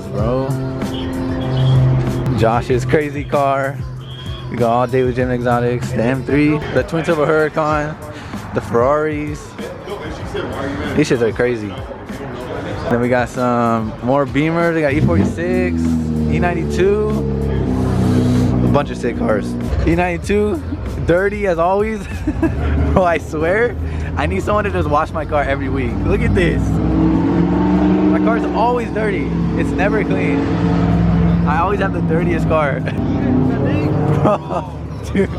bro. Josh's crazy car. We got all DailyDrivenExotics, the M3, the twin turbo Huracan, the Ferraris. These shits are crazy. Then we got some more Beamers. We got E46, E92, a bunch of sick cars. E92, dirty as always. Bro, I swear, I need someone to just wash my car every week. Look at this. My car's always dirty. It's never clean. I always have the dirtiest car. Bro, dude.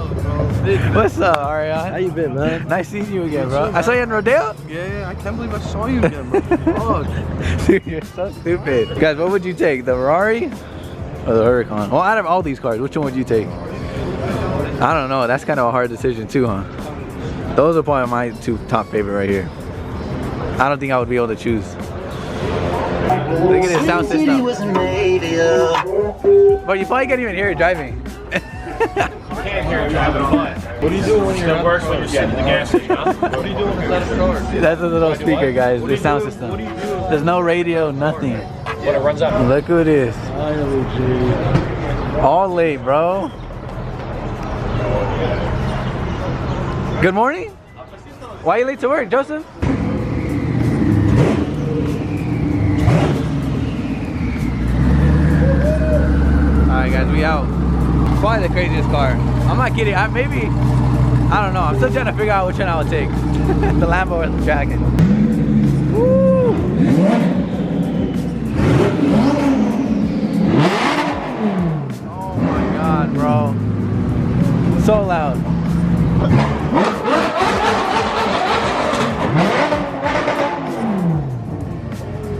What's up, Ariane? How you been, man? Nice seeing you again, bro. I saw you in Rodeo? Yeah, I can't believe I saw you again, bro. Oh. Dude, you're so stupid. Guys, what would you take? The Ferrari or the Huracan? Well, out of all these cars, which one would you take? I don't know. That's kind of a hard decision too, huh? Those are probably my two top favorite right here. I don't think I would be able to choose. Look at this sound system. But you probably can't even hear it driving. Can't hear it driving fun. What are you doing when you're It works when you're sitting in the gas station, huh? What are you doing inside the car? That's a little speaker, guys. The sound system. There's no radio, nothing. When it runs out. Look who it is. Finally, G. All late, bro. Good morning. Why are you late to work, Joseph? Alright guys, we out. Probably the craziest car. I'm not kidding. I don't know. I'm still trying to figure out which one I would take. The Lambo or the Dragon. Woo! Oh my god, bro. So loud.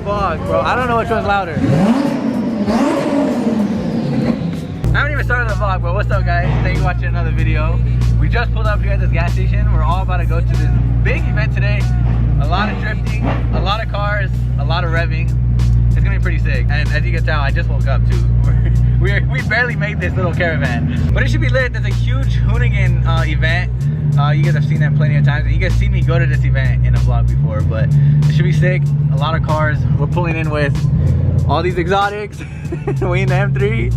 Fuck, bro. I don't know which one's louder. I haven't even started the vlog, but what's up, guys? Thank you for watching another video. We just pulled up here at this gas station. We're all about to go to this big event today. A lot of drifting, a lot of cars, a lot of revving. It's gonna be pretty sick. And as you can tell, I just woke up too. We barely made this little caravan. But it should be lit. There's a huge Hoonigan event. You guys have seen that plenty of times. And you guys see me go to this event in a vlog before, but it should be sick. A lot of cars. We're pulling in with all these exotics. We need the M3.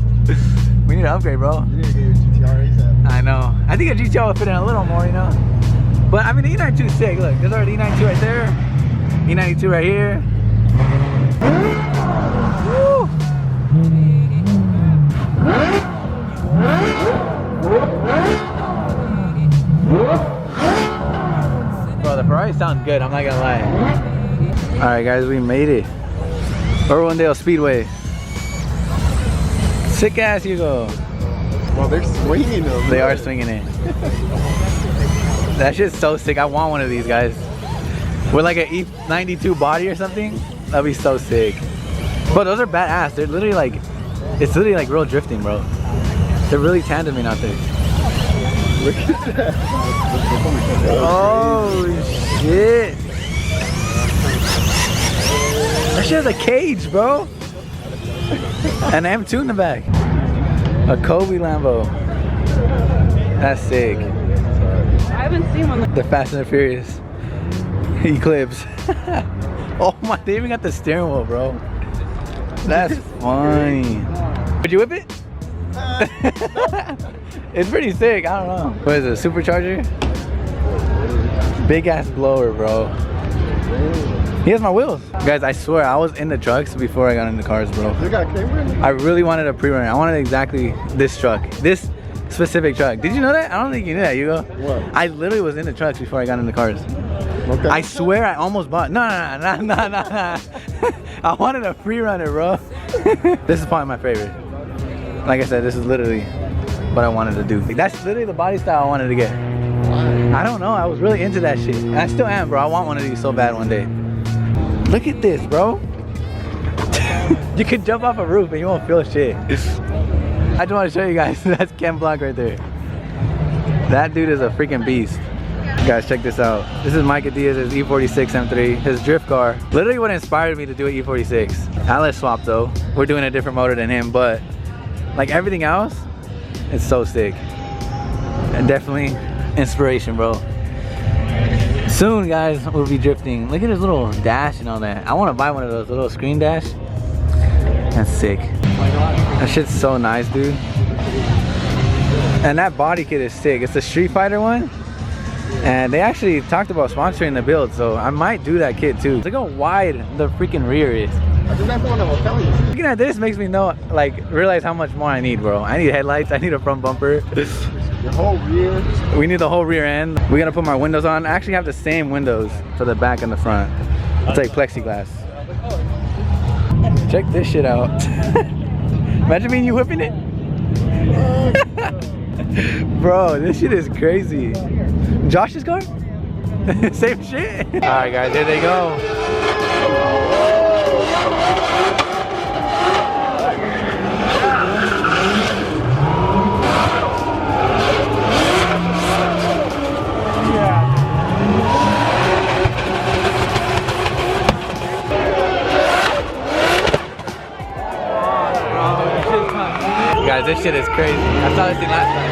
We need to upgrade, bro. You need to get your GTR ASAP. I know. I think a GTR would fit in a little more, you know? But I mean, the E92 is sick. Look, there's already E92 right there. E92 right here. Woo! Bro, the Ferrari sounds good. I'm not gonna lie. All right, guys, we made it. Irwindale Speedway. Sick ass Hugo. Well, they're swinging them. They are swinging it. That shit's so sick. I want one of these, guys. With like an E92 body or something. That'd be so sick. Bro, those are badass. They're literally like, it's literally like real drifting, bro. They're really tandeming out there. Look at that. Oh shit. That shit has a cage, bro. An M2 in the back. A Kobe Lambo. That's sick. I haven't seen one. The Fast and the Furious Eclipse. Oh my, they even got the steering wheel, bro. That's funny. Would you whip it? It's pretty sick. I don't know. What is it, a supercharger? Big ass blower, bro. He has my wheels. Guys, I swear, I was in the trucks before I got in the cars, bro. They got camera? I really wanted a pre-runner. I wanted exactly this truck. This specific truck. Did you know that? I don't think you knew that, Hugo. What? I literally was in the trucks before I got in the cars. Okay. I swear I almost bought. No. I wanted a pre-runner, bro. This is probably my favorite. Like I said, this is literally what I wanted to do. That's literally the body style I wanted to get. I don't know. I was really into that shit. And I still am, bro. I want one of these so bad one day. Look at this, bro. You can jump off a roof and you won't feel shit. I just want to show you guys. That's Ken Block right there. That dude is a freaking beast. Guys, check this out. This is Micah Diaz's E46 M3, his drift car. Literally what inspired me to do an E46. Atlas swap though. We're doing a different motor than him, but like everything else, it's so sick. And definitely inspiration, bro. Soon, guys, we'll be drifting. Look at his little dash and all that. I want to buy one of those, little screen dash. And That's sick. That shit's so nice, dude. And that body kit is sick. It's the Street Fighter one. And they actually talked about sponsoring the build, so I might do that kit too. Look how wide the freaking rear is. I think that's the one I was telling you. Looking at this makes me know, like, realize how much more I need, bro. I need headlights, I need a front bumper. Your whole rear. We need the whole rear end. We're gonna put my windows on. I actually have the same windows for the back and the front. It's like plexiglass. Check this shit out. Imagine me and you whipping it. Bro, this shit is crazy. Josh's car? Same shit. All right, guys, here they go. Guys, this shit is crazy. I saw this thing last time.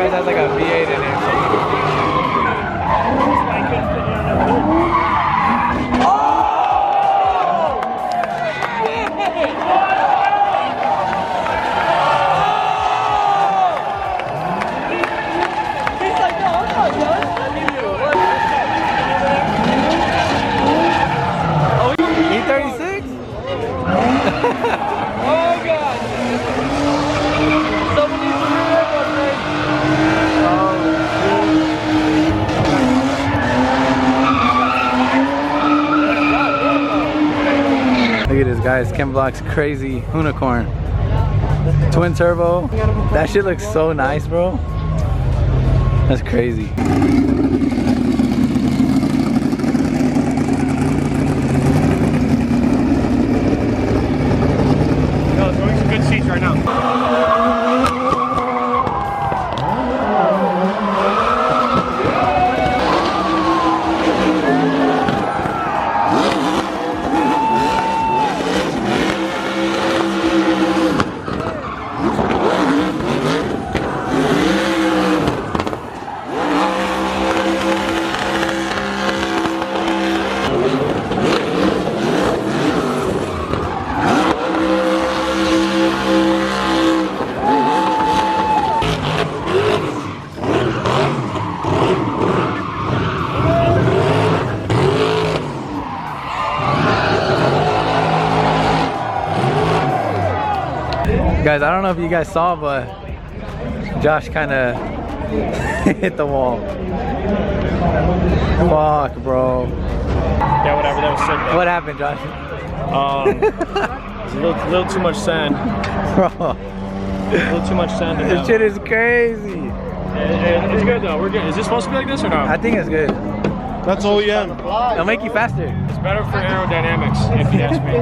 Has like a V8 in it. E36? Oh god! Someone needs to rework on this. Look at this, guys. Ken Block's crazy Hoonicorn. Twin turbo. That shit looks so nice, bro. That's crazy. No, it's going some good seats right now. Guys, I don't know if you guys saw, but Josh kind of hit the wall. Fuck, bro. Yeah, whatever. That was sick. What happened, Josh? It's a little too much sand. Bro, A little too much sand. this shit is crazy. It's good though. We're good. Is this supposed to be like this or not? I think it's good. That's OEM. It'll make you faster. It's better for aerodynamics, if you ask me.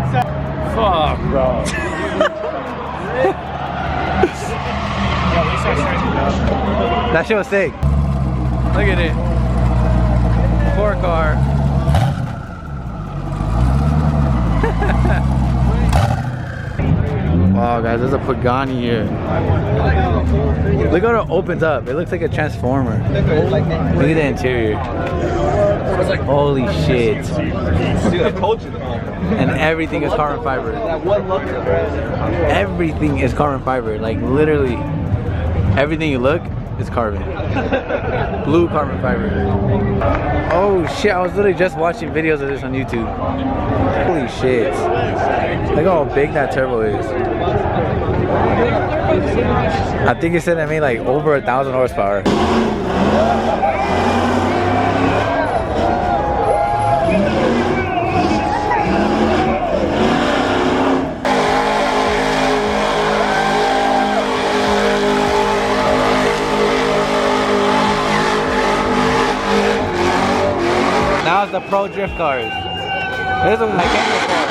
Fuck, bro. That shit was sick. Look at it. Poor car. Wow, guys, there's a Pagani here. Look how it opens up. It looks like a transformer. Look at the interior. Holy shit. And everything is carbon fiber. Everything is carbon fiber. Like literally, everything you look is carbon. Blue carbon fiber. Oh shit, I was literally just watching videos of this on YouTube. Holy shit. Look how big that turbo is. I think it said it made like over 1,000 horsepower. That was the pro drift cars. This was like Kenya's car.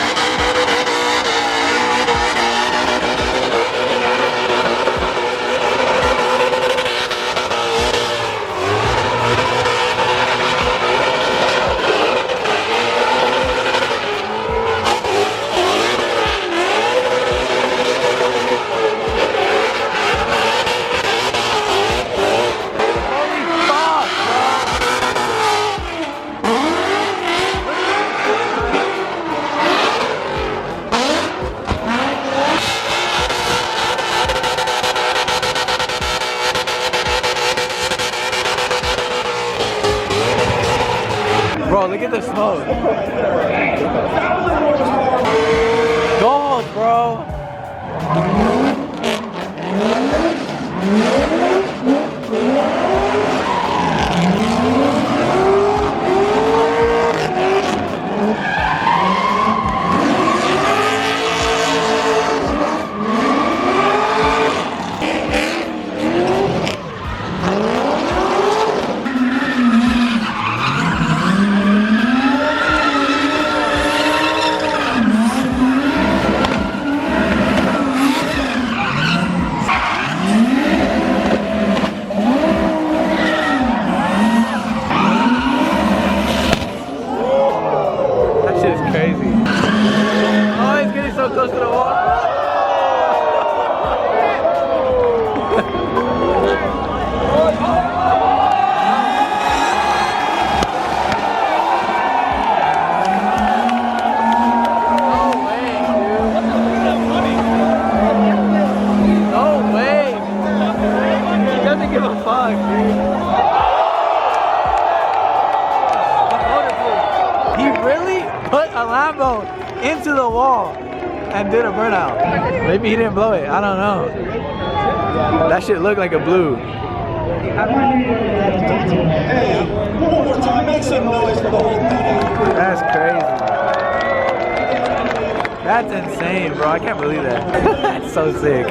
Bro, look at the smoke. Gold, bro. Crazy. Oh, he's getting so close to the wall. No way, dude. No way. He doesn't give a fuck, dude. He really put a Lambo into the wall and did a burnout. Maybe he didn't blow it. I don't know. That shit looked like a blue. That's crazy. That's insane, bro. I can't believe that. That's so sick.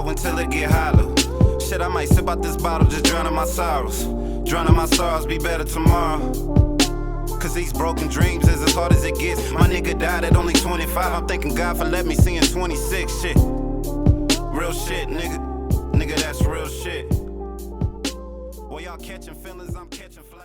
Until it get hollow. Shit, I might sip out this bottle, just drowning my sorrows. Drowning my sorrows, be better tomorrow. Cause these broken dreams is as hard as it gets. My nigga died at only 25. I'm thanking God for letting me see in 26. Shit. Real shit, nigga. Nigga, that's real shit. Well, y'all catching feelings, I'm catching flies.